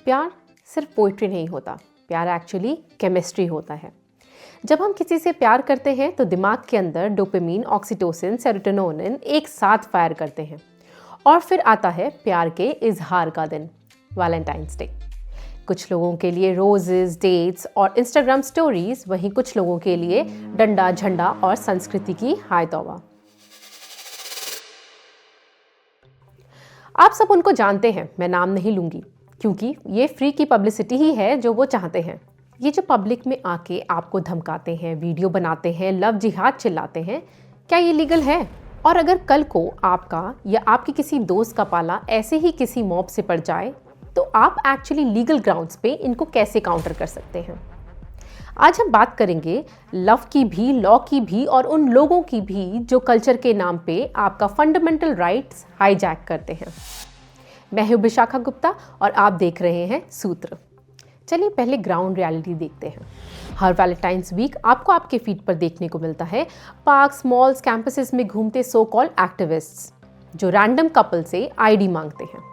प्यार सिर्फ पोइट्री नहीं होता, प्यार एक्चुअली केमिस्ट्री होता है। जब हम किसी से प्यार करते हैं तो दिमाग के अंदर डोपामिन, ऑक्सीटोसिन, सेरोटोनिन एक साथ फायर करते हैं और फिर आता है प्यार के इजहार का दिन, वैलेंटाइंस डे। कुछ लोगों के लिए रोजेस, डेट्स और इंस्टाग्राम स्टोरीज, वहीं कुछ लोगों के लिए डंडा, झंडा और संस्कृति की हाय तौबा। आप सब उनको जानते हैं, मैं नाम नहीं लूंगी क्योंकि ये फ्री की पब्लिसिटी ही है जो वो चाहते हैं। ये जो पब्लिक में आके आपको धमकाते हैं, वीडियो बनाते हैं, लव जिहाद चिल्लाते हैं, क्या ये लीगल है? और अगर कल को आपका या आपके किसी दोस्त का पाला ऐसे ही किसी मॉब से पड़ जाए तो आप एक्चुअली लीगल ग्राउंड्स पे इनको कैसे काउंटर कर सकते हैं? आज हम बात करेंगे लव की भी, लॉ की भी और उन लोगों की भी जो कल्चर के नाम पे आपका फंडामेंटल राइट्स हाईजैक करते हैं। मैं हूं विशाखा गुप्ता और आप देख रहे हैं सूत्र। चलिए पहले ग्राउंड रियलिटी देखते हैं। हर वैलेंटाइंस वीक आपको आपके फीड पर देखने को मिलता है पार्क्स, मॉल्स, कैंपसेस में घूमते सो कॉल्ड एक्टिविस्ट्स जो रैंडम कपल से आईडी मांगते हैं।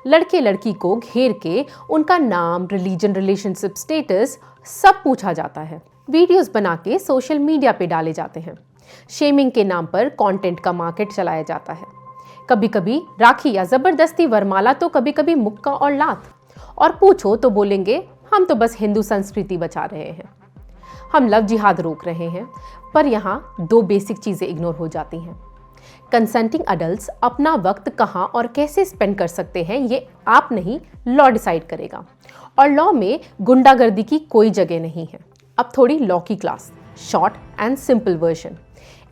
लड़के लड़की को घेर के उनका नाम, रिलीजन, रिलेशनशिप स्टेटस सब पूछा जाता है। वीडियोस बना के सोशल मीडिया पे डाले जाते हैं। शेमिंग के नाम पर कंटेंट का मार्केट चलाया जाता है। कभी कभी राखी या जबरदस्ती वरमाला, तो कभी कभी मुक्का और लात। और पूछो तो बोलेंगे हम तो बस हिंदू संस्कृति बचा रहे हैं, हम लव जिहाद रोक रहे हैं। पर यहाँ दो बेसिक चीजें इग्नोर हो जाती हैं। कंसेंटिंग अडल्ट्स अपना वक्त कहाँ और कैसे स्पेंड कर सकते हैं ये आप नहीं, लॉ डिसाइड करेगा। और लॉ में गुंडागर्दी की कोई जगह नहीं है। अब थोड़ी लॉ की class, short and simple version.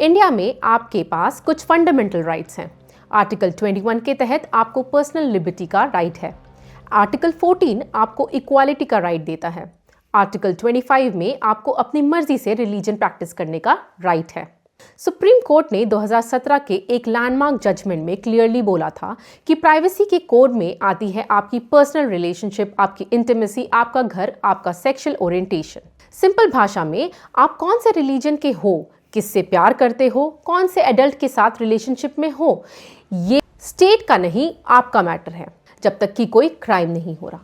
India में आपके पास कुछ फंडामेंटल राइट्स हैं। आर्टिकल 21 के तहत आपको पर्सनल लिबर्टी का राइट है। आर्टिकल 14 आपको इक्वालिटी का राइट देता है। आर्टिकल 25 में आपको अपनी मर्जी से रिलीजन प्रैक्टिस करने का राइट है। सुप्रीम कोर्ट ने 2017 के एक लैंडमार्क जजमेंट में क्लियरली बोला था कि प्राइवेसी के कोड में आती है आपकी पर्सनल रिलेशनशिप, आपकी इंटीमेसी, आपका घर, आपका सेक्सुअल ओरिएंटेशन। सिंपल भाषा में आप कौन से रिलीजन के हो, किससे प्यार करते हो, कौन से एडल्ट के साथ रिलेशनशिप में हो, ये स्टेट का नहीं, आपका मैटर है, जब तक कि कोई क्राइम नहीं हो रहा।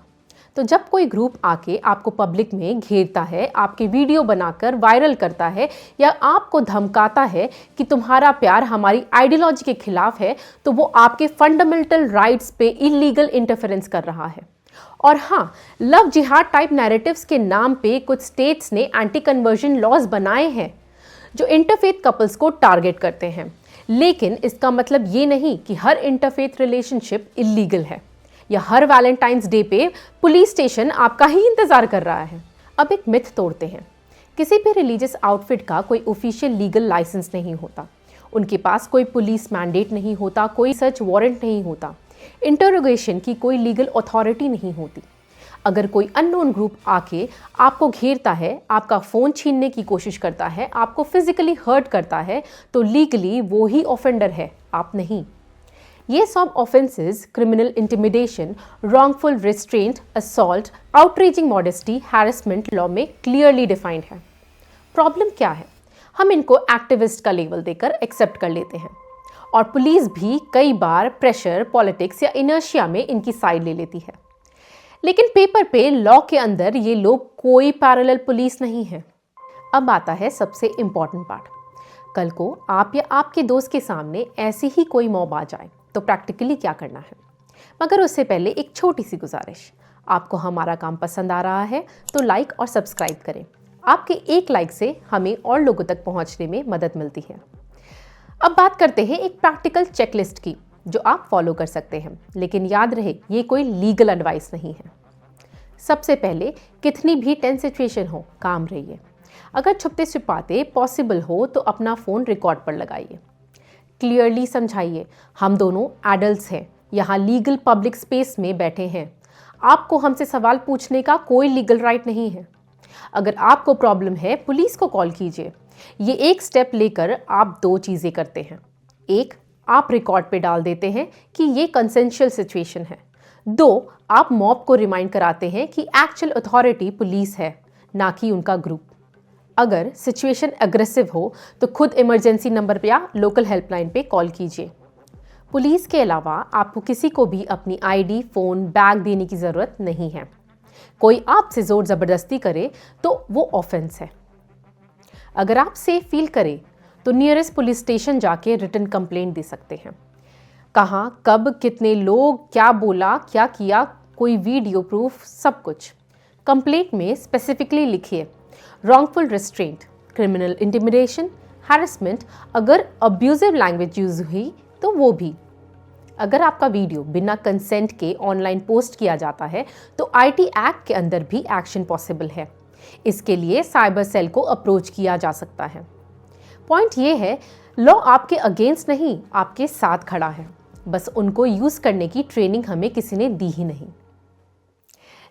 तो जब कोई ग्रुप आके आपको पब्लिक में घेरता है, आपके वीडियो बनाकर वायरल करता है या आपको धमकाता है कि तुम्हारा प्यार हमारी आइडियोलॉजी के खिलाफ है, तो वो आपके फंडामेंटल राइट्स पे इलीगल इंटरफेरेंस कर रहा है। और हाँ, लव जिहाद टाइप नैरेटिव्स के नाम पे कुछ स्टेट्स ने एंटी कन्वर्जन लॉज बनाए हैं जो इंटरफेथ कपल्स को टारगेट करते हैं। लेकिन इसका मतलब ये नहीं कि हर इंटरफेथ रिलेशनशिप इलीगल है या हर वैलेंटाइंस डे पे पुलिस स्टेशन आपका ही इंतजार कर रहा है। अब एक मिथ तोड़ते हैं। किसी भी रिलीजियस आउटफिट का कोई ऑफिशियल लीगल लाइसेंस नहीं होता, उनके पास कोई पुलिस मैंडेट नहीं होता, कोई सर्च वारंट नहीं होता, इंटरोगेशन की कोई लीगल अथॉरिटी नहीं होती। अगर कोई अननोन ग्रुप आके आपको घेरता है, आपका फ़ोन छीनने की कोशिश करता है, आपको फिजिकली हर्ट करता है, तो लीगली वो ही ऑफेंडर है, आप नहीं। ये सब offences criminal intimidation, wrongful restraint, assault, outreaching modesty, harassment law में क्लियरली डिफाइंड है। प्रॉब्लम क्या है? हम इनको एक्टिविस्ट का लेवल देकर एक्सेप्ट कर लेते हैं और पुलिस भी कई बार प्रेशर, पॉलिटिक्स या इनर्शिया में इनकी साइड ले लेती है। लेकिन पेपर पे लॉ के अंदर ये लोग कोई पैरेलल पुलिस नहीं है। अब आता है सबसे इंपॉर्टेंट पार्ट। कल को आप या आपके दोस्त के सामने ऐसी ही कोई मॉब आ जाए तो प्रैक्टिकली क्या करना है? मगर उससे पहले एक छोटी सी गुजारिश। आपको हमारा काम पसंद आ रहा है तो लाइक और सब्सक्राइब करें। आपके एक लाइक से हमें और लोगों तक पहुंचने में मदद मिलती है। अब बात करते हैं एक प्रैक्टिकल चेकलिस्ट की जो आप फॉलो कर सकते हैं, लेकिन याद रहे ये कोई लीगल एडवाइस नहीं है। सबसे पहले, कितनी भी टेंस सिचुएशन हो, काम रहिए। अगर छुपते छिपाते पॉसिबल हो तो अपना फ़ोन रिकॉर्ड पर लगाइए। क्लियरली समझाइए, हम दोनों एडल्ट्स हैं, यहाँ लीगल पब्लिक स्पेस में बैठे हैं, आपको हमसे सवाल पूछने का कोई लीगल राइट नहीं है। अगर आपको प्रॉब्लम है, पुलिस को कॉल कीजिए। ये एक स्टेप लेकर आप दो चीज़ें करते हैं। एक, आप रिकॉर्ड पे डाल देते हैं कि ये कंसेंशुअल सिचुएशन है। दो, आप मॉब को रिमाइंड कराते हैं कि एक्चुअल अथॉरिटी पुलिस है, ना कि उनका ग्रुप। अगर सिचुएशन अग्रेसिव हो तो खुद इमरजेंसी नंबर पे या लोकल हेल्पलाइन पे कॉल कीजिए। पुलिस के अलावा आपको किसी को भी अपनी आईडी, फ़ोन, बैग देने की ज़रूरत नहीं है। कोई आपसे ज़ोर ज़बरदस्ती करे तो वो ऑफेंस है। अगर आप सेफ फील करें तो नियरेस्ट पुलिस स्टेशन जाके रिटन कंप्लेंट दे सकते हैं। कहाँ, कब, कितने लोग, क्या बोला, क्या किया, कोई वीडियो प्रूफ, सब कुछ कंप्लेंट में स्पेसिफिकली लिखिए। Wrongful restraint, criminal intimidation, harassment, अगर अब्यूजिव लैंग्वेज यूज हुई तो वो भी। अगर आपका वीडियो बिना कंसेंट के ऑनलाइन पोस्ट किया जाता है तो आईटी एक्ट के अंदर भी एक्शन पॉसिबल है। इसके लिए साइबर सेल को अप्रोच किया जा सकता है। पॉइंट ये है, लॉ आपके अगेंस्ट नहीं, आपके साथ खड़ा है। बस उनको यूज करने की ट्रेनिंग हमें किसी ने दी ही नहीं।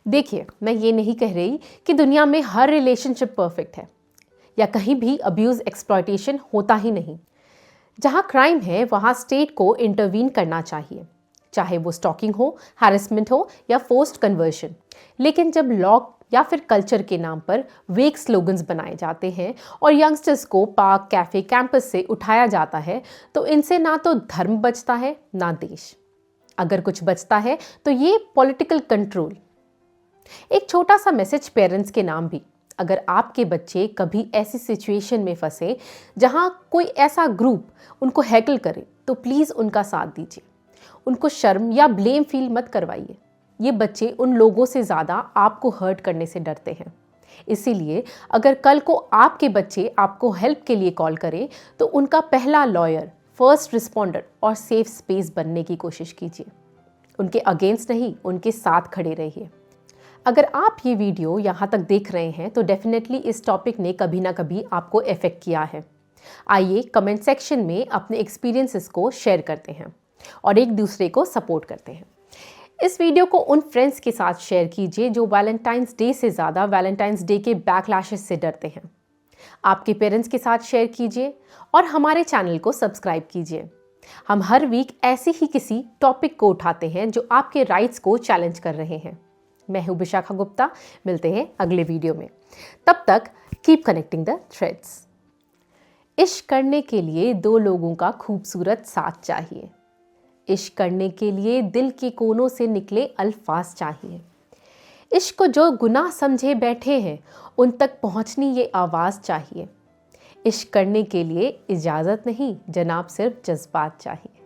देखिए, मैं ये नहीं कह रही कि दुनिया में हर रिलेशनशिप परफेक्ट है या कहीं भी अब्यूज, एक्सप्लॉयटेशन होता ही नहीं। जहां क्राइम है वहां स्टेट को इंटरवीन करना चाहिए, चाहे वो स्टॉकिंग हो, हैरेसमेंट हो या फोर्स्ड कन्वर्शन। लेकिन जब लॉ या फिर कल्चर के नाम पर वेक स्लोगन्स बनाए जाते हैं और यंगस्टर्स को पार्क, कैफे, कैंपस से उठाया जाता है तो इनसे ना तो धर्म बचता है ना देश। अगर कुछ बचता है तो ये पॉलिटिकल कंट्रोल। एक छोटा सा मैसेज पेरेंट्स के नाम भी, अगर आपके बच्चे कभी ऐसी सिचुएशन में फंसे जहां कोई ऐसा ग्रुप उनको हैकल करे तो प्लीज़ उनका साथ दीजिए। उनको शर्म या ब्लेम फील मत करवाइए। ये बच्चे उन लोगों से ज़्यादा आपको हर्ट करने से डरते हैं। इसीलिए अगर कल को आपके बच्चे आपको हेल्प के लिए कॉल करें तो उनका पहला लॉयर, फर्स्ट रिस्पॉन्डर और सेफ स्पेस बनने की कोशिश कीजिए। उनके अगेंस्ट नहीं, उनके साथ खड़े रहिए। अगर आप ये वीडियो यहाँ तक देख रहे हैं तो डेफिनेटली इस टॉपिक ने कभी ना कभी आपको इफेक्ट किया है। आइए कमेंट सेक्शन में अपने एक्सपीरियंसेस को शेयर करते हैं और एक दूसरे को सपोर्ट करते हैं। इस वीडियो को उन फ्रेंड्स के साथ शेयर कीजिए जो वैलेंटाइंस डे से ज़्यादा वैलेंटाइंस डे के बैकलैशेस से डरते हैं। आपके पेरेंट्स के साथ शेयर कीजिए और हमारे चैनल को सब्सक्राइब कीजिए। हम हर वीक ऐसे ही किसी टॉपिक को उठाते हैं जो आपके राइट्स को चैलेंज कर रहे हैं। मैं हूं विशाखा गुप्ता, मिलते हैं अगले वीडियो में। तब तक कीप कनेक्टिंग द थ्रेड्स। इश्क करने के लिए दो लोगों का खूबसूरत साथ चाहिए। इश्क करने के लिए दिल के कोनों से निकले अल्फाज चाहिए। इश्क को जो गुनाह समझे बैठे हैं उन तक पहुंचनी ये आवाज़ चाहिए। इश्क करने के लिए इजाज़त नहीं जनाब, सिर्फ जज्बात चाहिए।